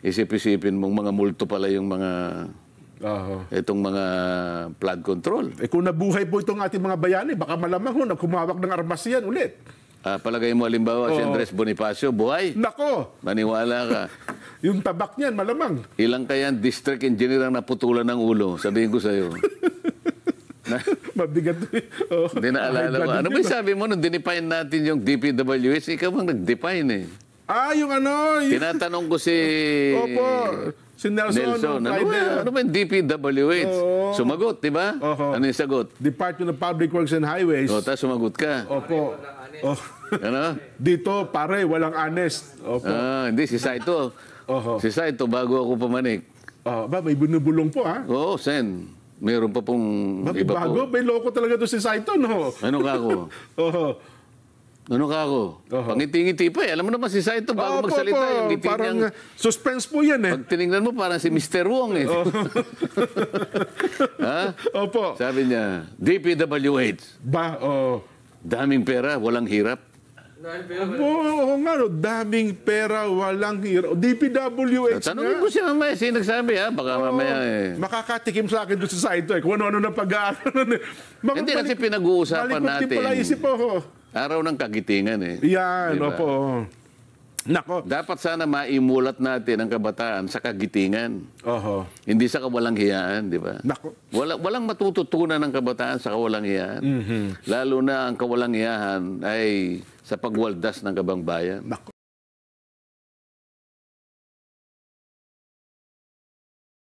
isip-isipin mong mga multo pala yung mga itong mga flood control. Eh kung nabuhay po itong ating mga bayani, baka malamang ho, kumawak ng armas yan ulit. Palagay mo, halimbawa, si Andres Bonifacio, buhay. Nako! Maniwala ka. Yung tabak niyan, malamang. Ilang kaya district engineer ang naputulan ng ulo? Sabihin ko sa'yo. Mabigat. Hindi naalala ko. Ano ba sabi mo nung dinefine natin yung DPWH? Ikaw bang nag-define eh? Yung ano... Tinatanong ko si... Opo. Si Nelson. Ano ba yung DPWH? Sumagot, di ba? Ano yung sagot? Department of Public Works and Highways. Tapos sumagot ka. Opo. Ano? Dito, pare, walang honest. Opo. Hindi, si Saito. Si Saito, bago ako pumanik. May binubulong po, ha? Oo, Sen. Meron pa pong iba bago, po. may loko talaga doon si Saito, no? Ano ka ako? Ano ka ako? Pangiti-ngiti pa eh. Alam mo naman si Saito, bago magsalita, yung ngiti parang niyang... suspense po yan eh. Pag tinignan mo, parang si Mr. Wong eh. Ha? Opo. Sabi niya, DPWH. Daming pera, walang hirap. Oo nga, no, daming pera, walang hirap. DPWH Tanungin ko siya mamaya, sino nagsabi ha? Baka mamaya eh. Makakatikim sa akin doon sa Saito eh. Kung ano-ano na pag-aaral. Hindi kasi pinag-uusapan natin. Pala isip po. Araw ng kagitingan eh. Yan, diba? Opo. Nako. Dapat sana maimulat natin ang kabataan sa kagitingan. Hindi sa kawalang hiyaan, di ba? Nako. Walang matututunan ng kabataan sa kawalang hiyaan. Lalo na ang kawalang hiyahan ay sa pagwaldas ng kabang bayan. Nako.